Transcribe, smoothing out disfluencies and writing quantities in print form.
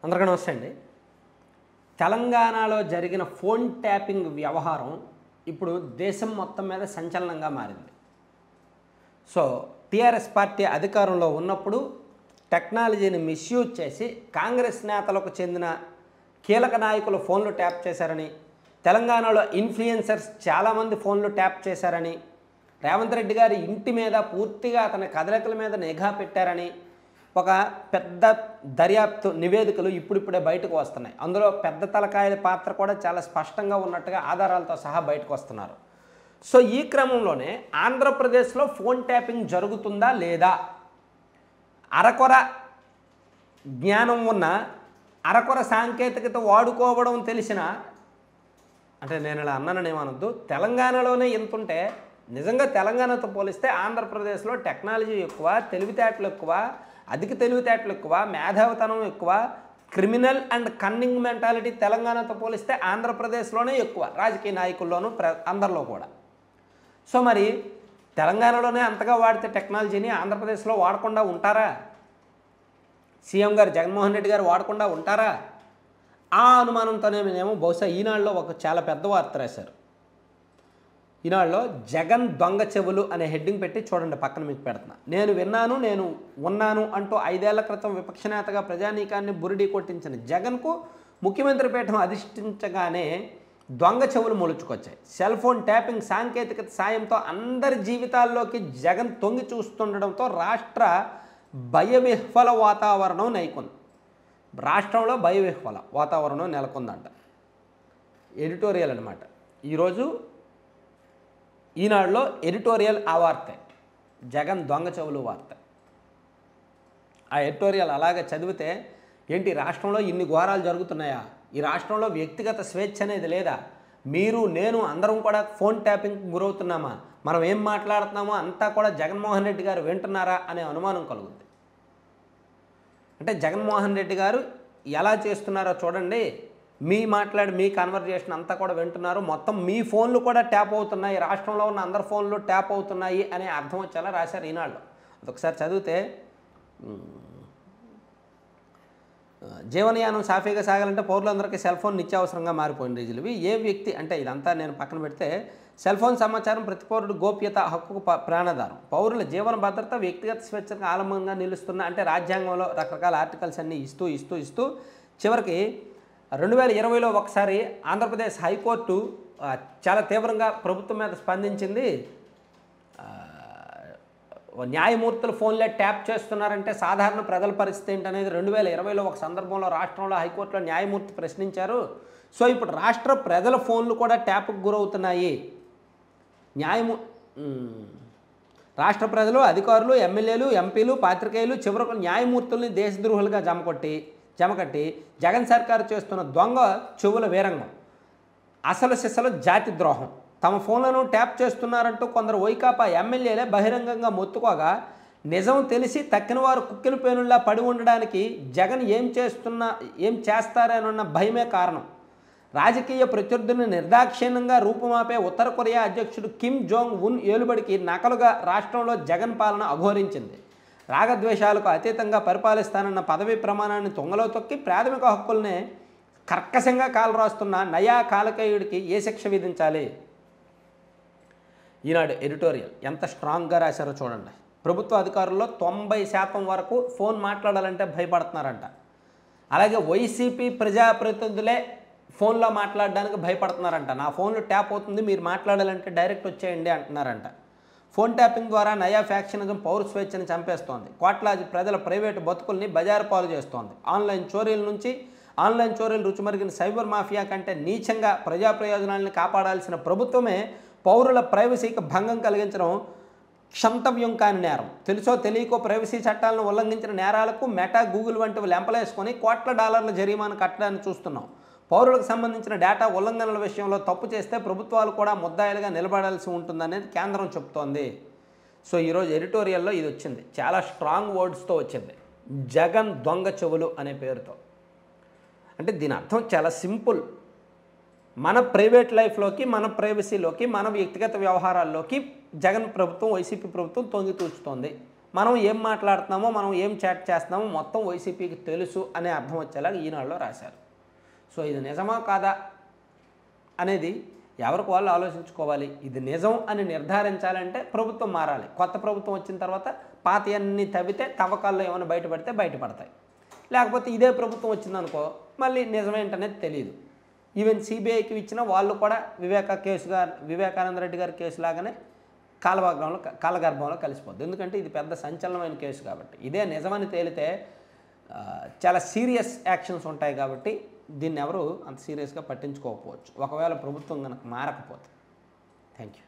అందరికీ నమస్తే అండి. తెలంగాణలో జరిగిన ఫోన్ ట్యాపింగ్ వ్యవహారం ఇప్పుడు దేశం మొత్తం మీద సంచలనంగా మారింది. సో టీఆర్ఎస్ పార్టీ అధికారంలో ఉన్నప్పుడు టెక్నాలజీని మిస్యూజ్ చేసి కాంగ్రెస్ నేతలకు చెందిన కీలక నాయకులు ఫోన్లు ట్యాప్ చేశారని, తెలంగాణలో ఇన్ఫ్లుయెన్సర్స్ చాలామంది ఫోన్లు ట్యాప్ చేశారని, రేవంత్ రెడ్డి గారి ఇంటి మీద పూర్తిగా అతని కదలికల మీద నిఘా పెట్టారని ఒక పెద్ద దర్యాప్తు నివేదికలు ఇప్పుడిప్పుడే బయటకు వస్తున్నాయి. అందులో పెద్ద తలకాయల పాత్ర కూడా చాలా స్పష్టంగా ఉన్నట్టుగా ఆధారాలతో సహా బయటకు వస్తున్నారు. సో ఈ క్రమంలోనే ఆంధ్రప్రదేశ్లో ఫోన్ ట్యాపింగ్ జరుగుతుందా లేదా, అరకొర జ్ఞానం ఉన్న, అరకొర సాంకేతికత వాడుకోవడం తెలిసిన, అంటే నేను ఇలా అన్నానని ఏమనొద్దు, తెలంగాణలోనే ఎంతుంటే నిజంగా తెలంగాణతో పోలిస్తే ఆంధ్రప్రదేశ్లో టెక్నాలజీ ఎక్కువ, తెలివితేటలు ఎక్కువ, అధిక తెలివితేటలు ఎక్కువ, మేధావితనం ఎక్కువ, క్రిమినల్ అండ్ కన్నింగ్ మెంటాలిటీ తెలంగాణతో పోలిస్తే ఆంధ్రప్రదేశ్లోనే ఎక్కువ, రాజకీయ నాయకుల్లోనూ అందరిలో కూడా. సో మరి తెలంగాణలోనే అంతగా వాడితే టెక్నాలజీని ఆంధ్రప్రదేశ్లో వాడకుండా ఉంటారా? సీఎం గారు జగన్మోహన్ రెడ్డి గారు వాడకుండా ఉంటారా? ఆ అనుమానంతోనే మేము బహుశా ఈనాడులో ఒక చాలా పెద్ద వార్త రాశారు. ఈనాడులో జగన్ దొంగ చెవులు అనే హెడ్డింగ్ పెట్టి చూడండి, పక్కన మీకు పెడుతున్నా. నేను విన్నాను, నేను ఉన్నాను అంటూ 5 ఏళ్ల క్రితం విపక్ష నేతగా ప్రజానీకాన్ని బురిడి కొట్టించిన జగన్కు ముఖ్యమంత్రి పీఠం అధిష్ఠించగానే దొంగ చెవులు మొలుచుకొచ్చాయి. సెల్ ఫోన్ ట్యాపింగ్ సాంకేతికత సాయంతో అందరి జీవితాల్లోకి జగన్ తొంగి చూస్తుండడంతో రాష్ట్ర భయవిహ్వల వాతావరణం నెలకొంది. రాష్ట్రంలో భయవిహ్వల వాతావరణం నెలకొందంట. ఎడిటోరియల్ అనమాట. ఈరోజు ఈనాడులో ఎడిటోరియల్ ఆ వార్త, జగన్ దొంగ చెవులు వార్త. ఆ ఎడిటోరియల్ అలాగే చదివితే ఏంటి, రాష్ట్రంలో ఇన్ని ఘోరాలు జరుగుతున్నాయా? ఈ రాష్ట్రంలో వ్యక్తిగత స్వేచ్ఛ అనేది లేదా? మీరు నేను అందరం కూడా ఫోన్ ట్యాపింగ్కి గురవుతున్నామా? మనం ఏం మాట్లాడుతున్నామో అంతా కూడా జగన్మోహన్ రెడ్డి గారు వింటున్నారా అనే అనుమానం కలుగుతుంది. అంటే జగన్మోహన్ రెడ్డి గారు ఎలా చేస్తున్నారో చూడండి, మీ కన్వర్జేషన్ అంతా కూడా వింటున్నారు, మొత్తం మీ ఫోన్లు కూడా ట్యాప్ అవుతున్నాయి, రాష్ట్రంలో ఉన్న అందరి ఫోన్లు ట్యాప్ అవుతున్నాయి అనే అర్థం వచ్చేలా రాశారు ఈనాళ్ళు. అదొకసారి చదివితే, జీవనయానం సాఫీగా సాగాలంటే పౌరులందరికీ సెల్ ఫోన్ నిత్యావసరంగా మారిపోయిన రోజులు ఇవి. ఏ వ్యక్తి అంటే ఇదంతా నేను పక్కన పెడితే, సెల్ ఫోన్ సమాచారం ప్రతి పౌరుడు గోప్యత హక్కుకు ప్రాణాధారం, పౌరుల జీవన భద్రత వ్యక్తిగత స్వేచ్ఛకు ఆలంబనంగా నిలుస్తున్న, అంటే రాజ్యాంగంలో రకరకాల ఆర్టికల్స్ అన్నీ ఇస్తూ చివరికి 2020లో ఒకసారి ఆంధ్రప్రదేశ్ హైకోర్టు చాలా తీవ్రంగా ప్రభుత్వం మీద స్పందించింది. న్యాయమూర్తులు ఫోన్లే ట్యాప్ చేస్తున్నారంటే సాధారణ ప్రజల పరిస్థితి ఏంటనేది 2020లో ఒక సందర్భంలో రాష్ట్రంలో హైకోర్టులో న్యాయమూర్తి ప్రశ్నించారు. సో ఇప్పుడు రాష్ట్ర ప్రజల ఫోన్లు కూడా ట్యాప్కు గురవుతున్నాయి. రాష్ట్ర ప్రజలు, అధికారులు, ఎమ్మెల్యేలు, ఎంపీలు, పాత్రికేయులు, చివరకు న్యాయమూర్తుల్ని దేశద్రోహులుగా జమకట్టి జగన్ సర్కారు చేస్తున్న దొంగ చెవుల వీరంగం, అసలు సిసలు జాతి ద్రోహం. తమ ఫోన్లను ట్యాప్ చేస్తున్నారంటూ కొందరు వైకాపా ఎమ్మెల్యేలే బహిరంగంగా మొత్తుకోగా, నిజం తెలిసి తక్కిన వారు కుక్కిన పేనుల్లా పడి ఉండడానికి జగన్ ఏం చేస్తారనన్న భయమే కారణం. రాజకీయ ప్రత్యర్థులను నిర్దాక్షిణ్యంగా రూపుమాపే ఉత్తర కొరియా అధ్యక్షుడు కిమ్ జోంగ్ ఉన్ ఏలుబడికి నకలుగా రాష్ట్రంలో జగన్ పాలన అఘోరించింది. రాగద్వేషాలకు అతీతంగా పరిపాలిస్తానన్న పదవీ ప్రమాణాన్ని తొంగలో తొక్కి ప్రాథమిక హక్కుల్నే కర్కశంగా కాలరాస్తున్న నయా కాలకేయుడికి ఏ శిక్ష విధించాలి? ఈనాడు ఎడిటోరియల్ ఎంత స్ట్రాంగ్గా రాశారో చూడండి. ప్రభుత్వ అధికారుల్లో 90% వరకు ఫోన్ మాట్లాడాలంటే భయపడుతున్నారంట. అలాగే వైసీపీ ప్రజాప్రతినిధులే ఫోన్లో మాట్లాడడానికి భయపడుతున్నారంట. నా ఫోన్లో ట్యాప్ అవుతుంది, మీరు మాట్లాడాలంటే డైరెక్ట్ వచ్చేయండి అంటున్నారంట. ఫోన్ ట్యాపింగ్ ద్వారా నయా ఫ్యాక్షనిజం పౌర స్వేచ్ఛను చంపేస్తోంది. కోట్లాది ప్రజల ప్రైవేటు బతుకుల్ని బజారు పాలు చేస్తోంది. ఆన్లైన్ చోరీలు రుచిమరిగిన సైబర్ మాఫియా కంటే నీచంగా ప్రజా ప్రయోజనాలను కాపాడాల్సిన ప్రభుత్వమే పౌరుల ప్రైవసీకి భంగం కలిగించడం క్షంతవ్యం కాని నేరం. తెలుసో తెలియకో ప్రైవసీ చట్టాలను ఉల్లంఘించిన నేరాలకు మెటా, గూగుల్ వంటివి లెంపలేసుకొని కోట్ల డాలర్ల జరిమానా కట్టడాన్ని చూస్తున్నాం. పౌరులకు సంబంధించిన డేటా ఉల్లంఘనల విషయంలో తప్పు చేస్తే ప్రభుత్వాలు కూడా ముద్దాయిలుగా నిలబడాల్సి ఉంటుందనేది కేంద్రం చెప్తోంది. సో ఈరోజు ఎడిటోరియల్లో ఇది వచ్చింది, చాలా స్ట్రాంగ్ వర్డ్స్తో వచ్చింది, జగన్ దొంగ చెవులు అనే పేరుతో. అంటే దీని అర్థం చాలా సింపుల్. మన ప్రైవేట్ లైఫ్లోకి, మన ప్రైవసీలోకి, మన వ్యక్తిగత వ్యవహారాల్లోకి జగన్ ప్రభుత్వం, వైసీపీ ప్రభుత్వం తొంగి తూచుతోంది. మనం ఏం మాట్లాడుతున్నామో మనం ఏం చాట్ చేస్తున్నామో మొత్తం వైసీపీకి తెలుసు అనే అర్థం వచ్చేలాగా ఈనాడులో రాశారు. సో ఇది నిజమా కాదా అనేది ఎవరికి వాళ్ళు ఆలోచించుకోవాలి. ఇది నిజం అని నిర్ధారించాలంటే ప్రభుత్వం మారాలి. కొత్త ప్రభుత్వం వచ్చిన తర్వాత పాతయన్నీ తవ్వితే తవ్వకాల్లో ఏమైనా బయటపడితే బయటపడతాయి. లేకపోతే ఇదే ప్రభుత్వం వచ్చిందనుకో మళ్ళీ నిజమేంటనేది తెలియదు. ఈవెన్ సిబిఐకి ఇచ్చిన వాళ్ళు కూడా వివేకానంద రెడ్డి గారి కేసు లాగానే కాలగర్భంలో కలిసిపోద్ది. ఎందుకంటే ఇది పెద్ద సంచలనమైన కేసు కాబట్టి. ఇదే నిజమని తేలితే చాలా సీరియస్ యాక్షన్స్ ఉంటాయి కాబట్టి దీన్ని ఎవరు అంత సీరియస్గా పట్టించుకోకపోవచ్చు, ఒకవేళ ప్రభుత్వం కనుక మారకపోతే. Thank you.